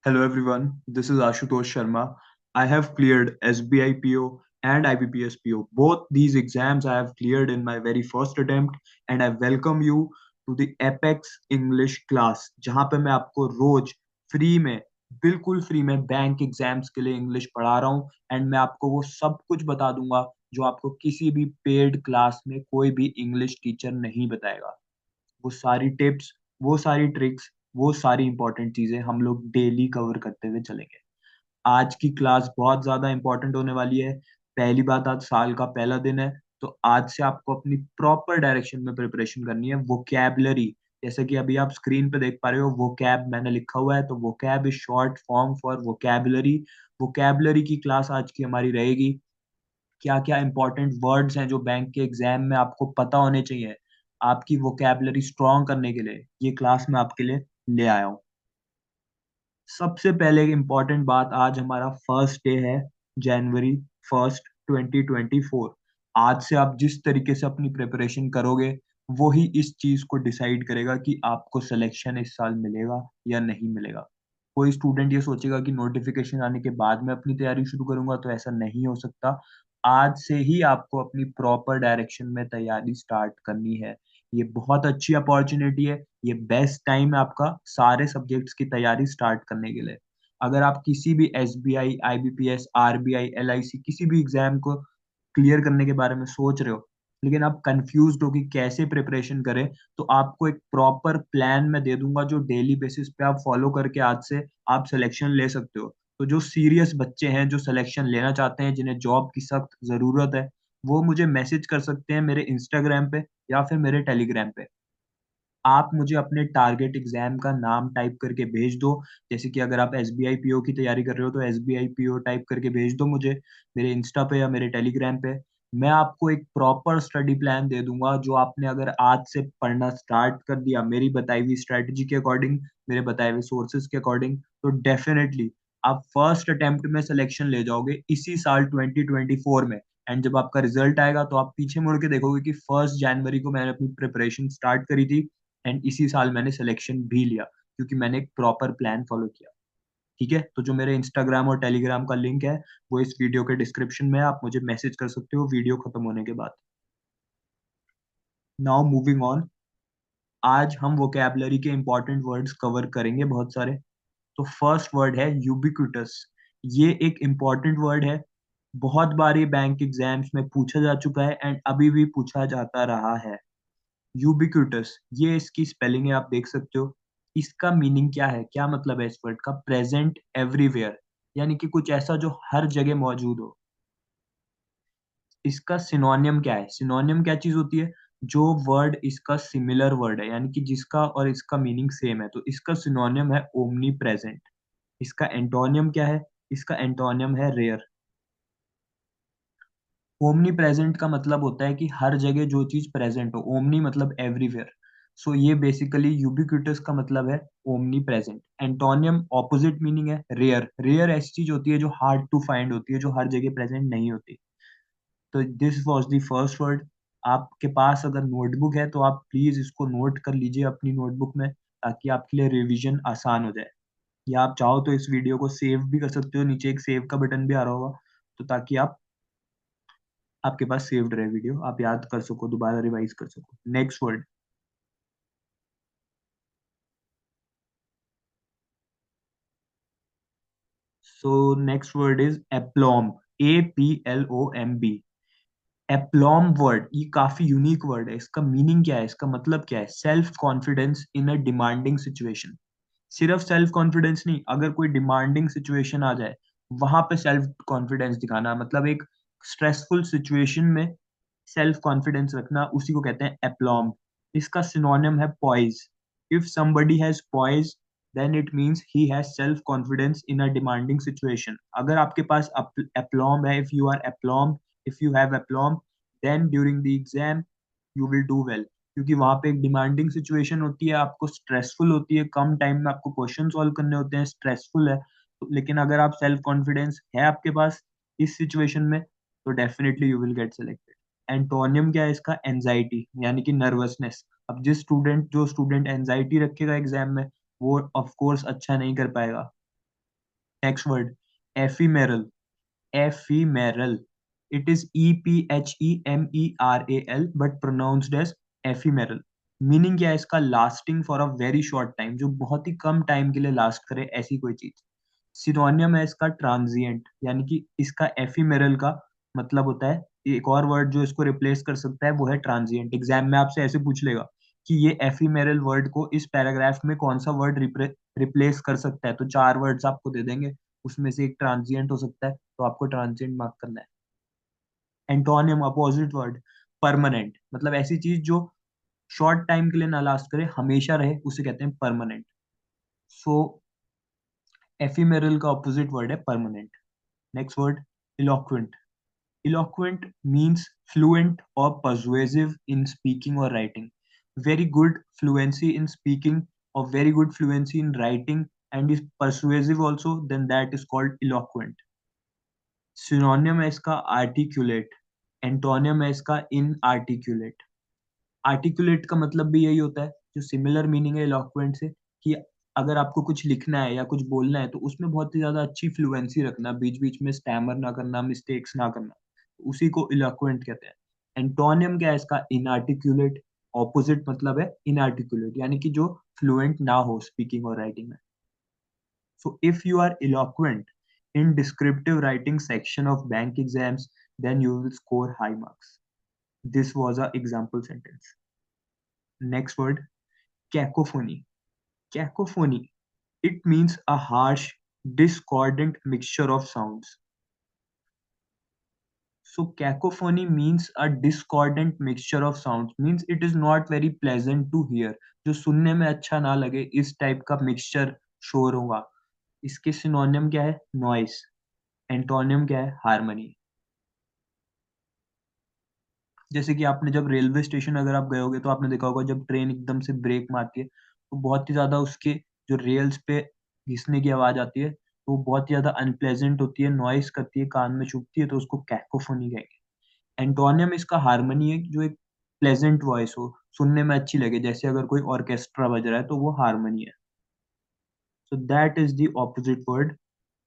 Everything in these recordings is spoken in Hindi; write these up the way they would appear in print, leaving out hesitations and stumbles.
Hello everyone, this is Ashutosh Sharma. I have cleared SBI PO and IBPS PO. Both these exams I have cleared in my very first attempt and I welcome you to the Apex English class जहाँ पे मैं आपको रोज फ्री में बिल्कुल फ्री में बैंक एग्जाम्स के लिए इंग्लिश पढ़ा रहा हूँ एंड मैं आपको वो सब कुछ बता दूंगा जो आपको किसी भी पेड क्लास में कोई भी इंग्लिश टीचर नहीं बताएगा। वो सारी टिप्स, वो सारी ट्रिक्स, वो सारी इंपॉर्टेंट चीजें हम लोग डेली कवर करते हुए चलेंगे। आज की क्लास बहुत ज्यादा इंपॉर्टेंट होने वाली है। पहली बात, आज साल का पहला दिन है, तो आज से आपको अपनी प्रॉपर डायरेक्शन में प्रिपरेशन करनी है। वोकैबलरी, जैसे कि अभी आप स्क्रीन पे देख पा रहे हो, वोकैब मैंने लिखा हुआ है, तो vocab is short form for vocabulary. Vocabulary की क्लास आज की हमारी रहेगी। क्या क्या इंपॉर्टेंट वर्ड्स हैं जो बैंक के एग्जाम में आपको पता होने चाहिए आपकी वोकैबलरी स्ट्रॉन्ग करने के लिए, ये क्लास मैं आपके लिए ले आया हूँ। सबसे पहले इम्पोर्टेंट बात, आज हमारा फर्स्ट डे है, जनवरी 1 2024। आज से आप जिस तरीके से अपनी प्रिपरेशन करोगे वो ही इस चीज को डिसाइड करेगा कि आपको सिलेक्शन इस साल मिलेगा या नहीं मिलेगा। कोई स्टूडेंट ये सोचेगा कि नोटिफिकेशन आने के बाद मैं अपनी तैयारी शुरू करूंगा, तो ऐसा नहीं हो सकता। आज से ही आपको अपनी प्रॉपर डायरेक्शन में तैयारी स्टार्ट करनी है। ये बहुत अच्छी अपॉर्चुनिटी है, ये बेस्ट टाइम है आपका सारे सब्जेक्ट्स की तैयारी स्टार्ट करने के लिए। अगर आप किसी भी एसबीआई, आईबीपीएस, आरबीआई, एलआईसी किसी भी एग्जाम को क्लियर करने के बारे में सोच रहे हो, लेकिन आप कंफ्यूज्ड हो कि कैसे प्रिपरेशन करें, तो आपको एक प्रॉपर प्लान मैं दे दूंगा जो डेली बेसिस पे आप फॉलो करके आज से आप सिलेक्शन ले सकते हो। तो जो सीरियस बच्चे हैं, जो सिलेक्शन लेना चाहते हैं, जिन्हें जॉब की सख्त जरूरत है, वो मुझे मैसेज कर सकते हैं मेरे इंस्टाग्राम पे या फिर मेरे टेलीग्राम पे। आप मुझे अपने टारगेट एग्जाम का नाम टाइप करके भेज दो। जैसे कि अगर आप एसबीआई पीओ की तैयारी कर रहे हो तो एसबीआई पीओ टाइप करके भेज दो मुझे मेरे इंस्टा पे या मेरे टेलीग्राम पे। मैं आपको एक प्रॉपर स्टडी प्लान दे दूंगा जो आपने अगर आज से पढ़ना स्टार्ट कर दिया मेरी बताई हुई स्ट्रेटजी के अकॉर्डिंग, मेरे बताए हुए सोर्सेज के अकॉर्डिंग, तो डेफिनेटली आप फर्स्ट अटेम्प्ट में सिलेक्शन ले जाओगे इसी साल 2024 में। एंड जब आपका रिजल्ट आएगा तो आप पीछे मुड़ के देखोगे कि 1 जनवरी को मैंने अपनी प्रिपरेशन स्टार्ट करी थी एंड इसी साल मैंने सिलेक्शन भी लिया, क्योंकि मैंने एक प्रॉपर प्लान फॉलो किया। ठीक है, तो जो मेरे इंस्टाग्राम और टेलीग्राम का लिंक है वो इस वीडियो के डिस्क्रिप्शन में है, आप मुझे मैसेज कर सकते हो वीडियो खत्म होने के बाद। नाउ मूविंग ऑन, आज हम वोकैबलरी के इंपॉर्टेंट वर्ड्स कवर करेंगे बहुत सारे। तो फर्स्ट वर्ड है यूबिक्विटस। ये एक इंपॉर्टेंट वर्ड है, बहुत बार ये बैंक एग्जाम्स में पूछा जा चुका है एंड अभी भी पूछा जाता रहा है। यूबिक्विटस, ये इसकी स्पेलिंग है, आप देख सकते हो। इसका मीनिंग क्या है, क्या मतलब है इस वर्ड का? प्रेजेंट एवरीवेयर, यानी कि कुछ ऐसा जो हर जगह मौजूद हो। इसका सिनोनियम क्या है? सिनोनियम क्या चीज होती है? जो वर्ड इसका सिमिलर वर्ड है, यानी कि जिसका और इसका मीनिंग सेम है, तो इसका सिनोनियम है ओमनी प्रेजेंट। इसका एंटोनियम क्या है? इसका एंटोनियम है रेयर। ओमनी प्रेजेंट का मतलब होता है कि हर जगह जो चीज प्रेजेंट हो। ओमनी मतलब एवरीवेयर। सो ये बेसिकली यूबिक्विटस का मतलब है omni present. Antonym opposite meaning है रेयर। रेयर ऐसी चीज होती है जो हार्ड टू फाइंड होती है, जो हर जगह प्रेजेंट नहीं होती। तो this was the first word. आपके पास अगर नोटबुक है तो आप प्लीज इसको नोट कर लीजिए अपनी नोटबुक में, ताकि आपके लिए रिवीजन आसान हो जाए। या आप चाहो तो इस वीडियो को सेव भी कर सकते हो, नीचे एक सेव का बटन भी आ रहा होगा, तो ताकि आप आपके पास सेव्ड रहे वीडियो, आप याद कर सको, दोबारा रिवाइज कर सको। Next word. So next word is aplomb. APLOMB। Aplomb word ये काफी यूनिक वर्ड है। इसका मीनिंग क्या है, इसका मतलब क्या है? Self confidence in a demanding situation. सिर्फ सेल्फ कॉन्फिडेंस नहीं, अगर कोई डिमांडिंग सिचुएशन आ जाए वहां पे सेल्फ कॉन्फिडेंस दिखाना, मतलब एक स्ट्रेसफुल सिचुएशन में सेल्फ कॉन्फिडेंस रखना, उसी को कहते हैं एप्लॉम। इसका सिनोनिम है poise. If somebody has poise then it means he has self confidence in a demanding situation. अगर आपके पास एप्लॉम है, if you are aplomb, if you have aplomb, then during the exam you will do well. क्योंकि वहां पे एक डिमांडिंग सिचुएशन होती है, आपको स्ट्रेसफुल होती है, कम टाइम में आपको क्वेश्चन सॉल्व करने होते हैं, स्ट्रेसफुल है। लेकिन अगर आप सेल्फ कॉन्फिडेंस है आपके पास इस सिचुएशन में, तो definitely you will get selected. Antonym क्या है इसका? एंजाइटी, यानी कि नर्वसनेस। अब जो स्टूडेंट एंजाइटी रखेगा एग्जाम में, वो ऑफ कोर्स अच्छा नहीं कर पाएगा। Next word ephemeral, ephemeral, it is EPHEMERAL but pronounced as ephemeral. Meaning क्या है इसका? Lasting for a very short time, जो बहुत ही कम टाइम के लिए लास्ट करे ऐसी कोई चीज। सिनोनियम है इसका ट्रांजिएंट, यानी कि इसका एफीमेरल का मतलब होता है, एक और वर्ड जो इसको रिप्लेस कर सकता है वो है ट्रांजिएंट। एग्जाम में आपसे ऐसे पूछ लेगा कि ये एफीमेरल वर्ड को इस पैराग्राफ में कौन सा वर्ड रिप्लेस कर सकता है, तो चार वर्ड्स आपको दे देंगे, उसमें से एक ट्रांजिएंट हो सकता है, तो आपको ट्रांजिएंट मार्क करना है। एंटोनियम अपोजिट वर्ड परमानेंट, मतलब ऐसी चीज जो शॉर्ट टाइम के लिए ना लास्ट करे, हमेशा रहे, उसे कहते हैं परमानेंट। सो एफीमेरल का ऑपोजिट वर्ड है permanent. Next word eloquent, eloquent means fluent or persuasive in speaking or writing. Very good fluency in speaking or very good fluency in writing and is persuasive also, then that is called eloquent. Synonym है इसका articulate, एंटोनियम है इसका inarticulate। आर्टिकुलेट का मतलब भी यही होता है, जो सिमिलर मीनिंग है इलोक्वेंट से, कि अगर आपको कुछ लिखना है या कुछ बोलना है तो उसमें बहुत ही ज्यादा अच्छी फ्लुएंसी रखना, बीच बीच में स्टैमर ना करना, मिस्टेक्स ना करना, उसी को इलोक्वेंट कहते हैं। एंटोनियम क्या है इसका? इनआर्टिकुलेट। ऑपोजिट मतलब है इनआर्टिकुलेट, यानी कि जो फ्लुएंट ना हो स्पीकिंग और राइटिंग में। So if you are eloquent in descriptive writing section of bank exams, then you will score high marks. This was a example sentence. Next word, cacophony. Cacophony. It means a harsh, discordant mixture of sounds. So cacophony means a discordant mixture of sounds. Means it is not very pleasant to hear. जो सुनने में अच्छा ना लगे, इस टाइप का मिक्सचर शोर होगा। इसके सिनोनियम क्या है? नॉइस। एंटोनियम क्या है? हार्मनी। जैसे कि आपने जब रेलवे स्टेशन अगर आप गए होगे तो आपने देखा होगा, जब ट्रेन एकदम से ब्रेक मारती है तो बहुत ही ज्यादा उसके जो रेल्स पे घिसने की आवाज आती है, तो वो बहुत ही ज्यादा अनप्लेजेंट होती है, नॉइस करती है, कान में चुभती है, तो उसको कैकोफोनी कहेंगे। एंटोनियम इसका हारमोनी है, जो एक प्लेजेंट वॉइस हो, सुनने में अच्छी लगे, जैसे अगर कोई ऑर्केस्ट्रा बज रहा है तो वो हारमोनी है। So that is the opposite word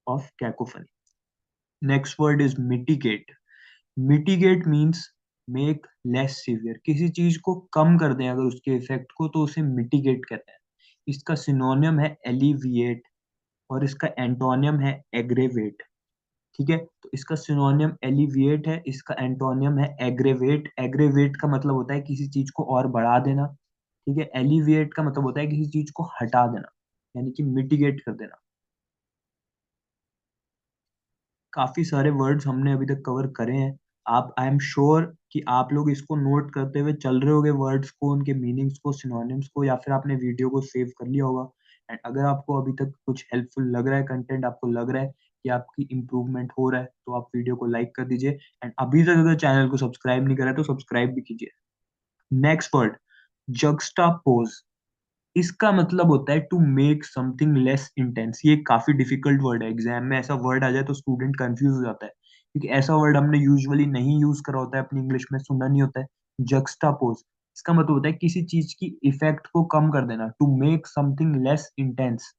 of cacophony. Next word is mitigate. Mitigate means make less severe, किसी चीज को कम कर दें अगर उसके इफेक्ट को, तो उसे मिटिगेट कहते हैं। इसका सिनोनियम है एलिविएट और इसका एंटोनियम है एग्रेवेट। ठीक है, तो इसका सिनोनियम एलिविएट है, इसका एंटोनियम है एग्रेवेट। एग्रेवेट का मतलब होता है किसी चीज को और बढ़ा देना। ठीक है, एलिविएट का मतलब होता है किसी चीज को हटा देना, यानी कि मिटिगेट कर देना। काफी सारे वर्ड्स हमने अभी तक कवर करे हैं। आप, आई एम श्योर कि आप लोग इसको नोट करते हुए चल रहे होगे, वर्ड्स को, उनके मीनिंग्स को, सिनोनिम्स को, या फिर आपने वीडियो को सेव कर लिया होगा। एंड अगर आपको अभी तक कुछ हेल्पफुल लग रहा है कंटेंट, आपको लग रहा है कि आपकी इंप्रूवमेंट हो रहा है, तो आप वीडियो को लाइक कर दीजिए। एंड अभी तक अगर चैनल को सब्सक्राइब नहीं करा है तो सब्सक्राइब भी कीजिए। Next word, juxtapose. इसका मतलब होता है to make something less intense. ये काफी डिफिकल्ट वर्ड है, एग्जाम में ऐसा वर्ड आ जाए तो स्टूडेंट कंफ्यूज हो जाता है, क्योंकि ऐसा वर्ड हमने यूजुअली नहीं यूज करा होता है अपनी इंग्लिश में, सुना नहीं होता है। जक्स्टापोज, इसका मतलब होता है किसी चीज की इफेक्ट को कम कर देना, to make something less intense.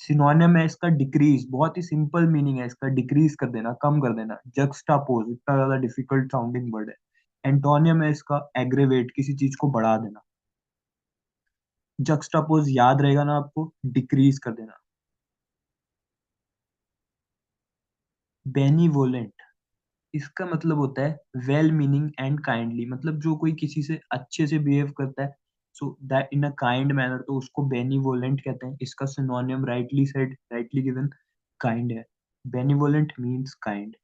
Synonym है इसका डिक्रीज, बहुत ही सिंपल मीनिंग है इसका, डिक्रीज कर देना, कम कर देना। जक्स्टापोज इतना ज्यादा डिफिकल्ट साउंडिंग वर्ड है। एंटोनियम है इसका एग्रेवेट, किसी चीज को बढ़ा देना। जक्स्टापोज याद रहेगा ना आपको? डिक्रीज कर देना। बेनिवोलेंट, इसका मतलब होता है वेल मीनिंग एंड काइंडली, मतलब जो कोई किसी से अच्छे से बिहेव करता है, so that in a kind manner, तो उसको बेनिवोलेंट कहते हैं। इसका synonym rightly said, rightly given, kind है। Benevolent means kind.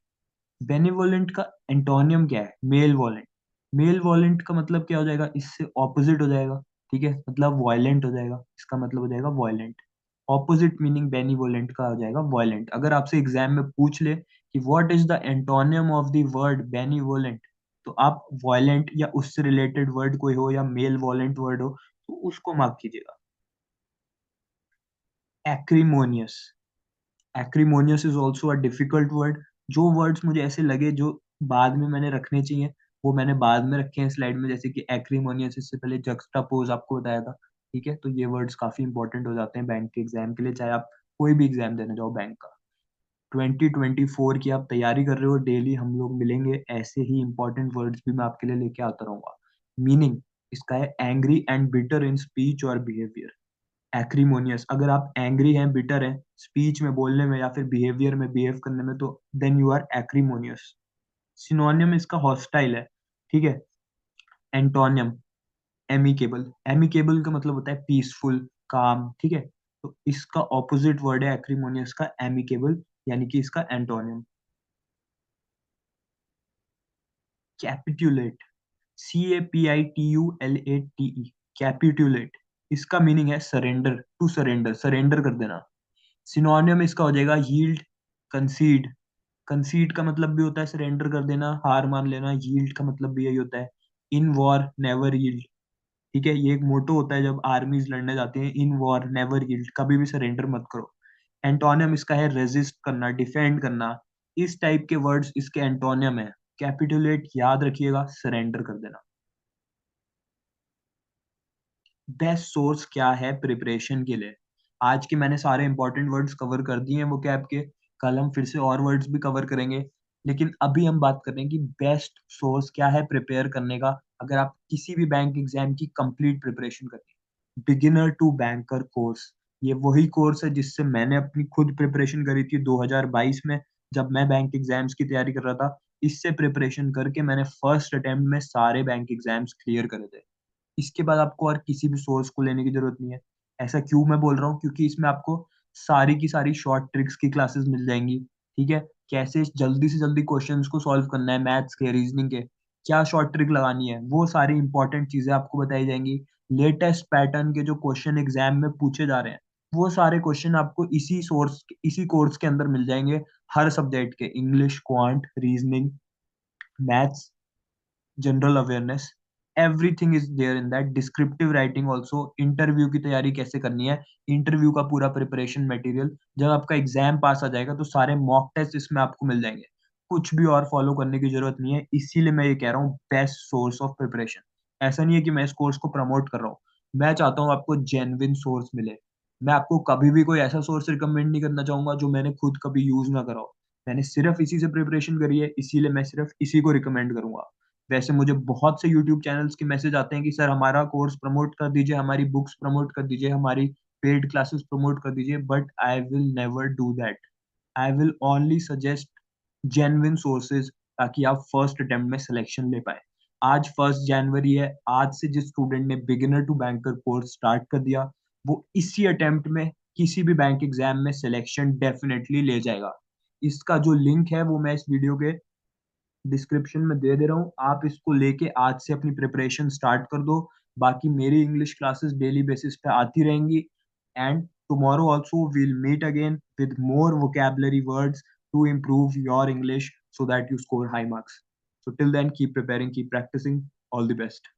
बेनिवोलेंट का एंटोनियम क्या है? मेल वॉलेंट। मेल वॉलेंट का मतलब क्या हो जाएगा? इससे ऑपोजिट हो जाएगा। ठीक है, मतलब वायलेंट हो जाएगा, इसका मतलब हो जाएगा वायलेंट। ऑपोजिट मीनिंग बेनिवोलेंट का हो जाएगा वायलेंट। अगर आपसे एग्जाम में पूछ ले कि what is the antonym of the word benevolent, तो आप वायलेंट या उससे रिलेटेड वर्ड कोई हो, या मेल वॉलेंट वर्ड हो, तो उसको मार्क कीजिएगा। Acrimonious, acrimonious is also a difficult word. जो वर्ड्स मुझे ऐसे लगे जो बाद में मैंने रखने चाहिए, वो मैंने बाद में रखे हैं स्लाइड में, जैसे कि एक्रीमोनियस, इससे पहले जक्स्टापोज आपको बताया था। ठीक है, तो ये वर्ड्स काफी इंपॉर्टेंट हो जाते हैं बैंक के एग्जाम के लिए, चाहे आप कोई भी एग्जाम देने जाओ बैंक का। 2024 की आप तैयारी कर रहे हो, डेली हम लोग मिलेंगे, ऐसे ही इंपॉर्टेंट वर्ड्स भी मैं आपके लिए लेके आता रहूंगा। मीनिंग इसका है angry and bitter in speech और बिहेवियर। एक्रीमोनियस, अगर आप एंग्री हैं, बिटर हैं स्पीच में, बोलने में, या फिर बिहेवियर में, बिहेव करने में, तो then you are acrimonious. Synonym इसका हॉस्टाइल है, ठीक है। Antonym amicable. एमिकेबल का मतलब होता है पीसफुल, काम, ठीक है। तो इसका ऑपोजिट वर्ड है एक्रीमोनियस का, एमिकेबल, यानी कि इसका एंटोनियम। कैपिटुलेट, CAPITULATE, कैपिटुलेट, इसका मीनिंग है सरेंडर, टू सरेंडर, सरेंडर कर देना। सिनोनियम इसका हो जाएगा यील्ड, कंसीड। कंसीड का मतलब भी होता है सरेंडर कर देना, हार मान लेना। यील्ड का मतलब भी यही होता है। इन वॉर नेवर यील्ड, ठीक है, ये एक मोटो होता है जब आर्मीज लड़ने जाती हैं, इन वॉर नेवर यील्ड, कभी भी सरेंडर मत करो। एंटोनियम इसका है रेजिस्ट करना, डिफेंड करना। इस टाइप के वर्ड्स इसके एंटोनियम है। कैपिटुलेट याद रखिएगा, सरेंडर कर देना। बेस्ट सोर्स क्या है प्रिपरेशन के लिए? आज के मैंने सारे इंपॉर्टेंट वर्ड्स कवर कर दिए हैं वो कैब के। कल हम फिर से और वर्ड्स भी कवर करेंगे। लेकिन अभी हम बात कर रहे हैं कि बेस्ट सोर्स क्या है प्रिपेयर करने का, अगर आप किसी भी बैंक एग्जाम की कंप्लीट प्रिपरेशन करनी है। बिगिनर टू बैंकर कोर्स, ये वही कोर्स है जिससे मैंने अपनी खुद प्रिपरेशन करी थी 2022 में, जब मैं बैंक एग्जाम्स की तैयारी कर रहा था। इससे प्रिपरेशन करके मैंने फर्स्ट अटेम्प्ट में सारे बैंक एग्जाम्स क्लियर करे थे। इसके बाद आपको और किसी भी सोर्स को लेने की जरूरत नहीं है। ऐसा क्यों मैं बोल रहा हूँ? क्योंकि इसमें आपको सारी की सारी शॉर्ट ट्रिक्स की क्लासेस मिल जाएंगी, ठीक है। कैसे जल्दी से जल्दी क्वेश्चंस को सॉल्व करना है, मैथ्स के, रीजनिंग के, क्या शॉर्ट ट्रिक लगानी है, वो सारी इंपॉर्टेंट चीजें आपको बताई जाएंगी। लेटेस्ट पैटर्न के जो क्वेश्चन एग्जाम में पूछे जा रहे हैं, वो सारे क्वेश्चन आपको इसी कोर्स के अंदर मिल जाएंगे। हर सब्जेक्ट के, English, quant, reasoning, maths, general awareness, everything is there in that. Descriptive writing also, interview की तैयारी कैसे करनी है, इंटरव्यू का पूरा प्रिपरेशन मटेरियल। जब आपका एग्जाम पास आ जाएगा तो सारे मॉक टेस्ट इसमें आपको मिल जाएंगे। कुछ भी और फॉलो करने की जरूरत नहीं है। इसीलिए मैं ये कह रहा हूँ बेस्ट सोर्स ऑफ प्रिपरेशन। ऐसा नहीं है कि मैं इस कोर्स को प्रमोट कर रहा हूँ, मैं चाहता हूँ आपको जेन्युइन सोर्स मिले। मैं आपको कभी भी कोई ऐसा सोर्स रिकमेंड नहीं करना चाहूंगा जो मैंने खुद कभी यूज ना करा हो। मैंने सिर्फ इसी से प्रिपरेशन करी है, इसीलिए मैं सिर्फ इसी को रिकमेंड करूंगा। वैसे मुझे बहुत से यूट्यूब चैनल्स के मैसेज आते हैं कि सर हमारा कोर्स प्रमोट कर दीजिए, हमारी बुक्स प्रमोट कर दीजिए, हमारी पेड क्लासेस प्रमोट कर दीजिए, but I will never do that. I will only suggest genuine sources, ताकि आप फर्स्ट अटेम्प्ट में सिलेक्शन ले पाए। आज 1 जनवरी है, आज से जिस स्टूडेंट ने beginner to banker course start कर दिया, वो इसी अटेम्प्ट में किसी भी बैंक एग्जाम में सिलेक्शन डेफिनेटली ले जाएगा। इसका जो लिंक है वो मैं इस वीडियो के डिस्क्रिप्शन में दे रहा हूँ। आप इसको लेके आज से अपनी प्रिपरेशन स्टार्ट कर दो। बाकी मेरी इंग्लिश क्लासेस डेली बेसिस पे आती रहेंगी। And tomorrow also will meet again with more vocabulary words to improve your English so that you score high marks. So till then, keep preparing, keep practicing. All the best.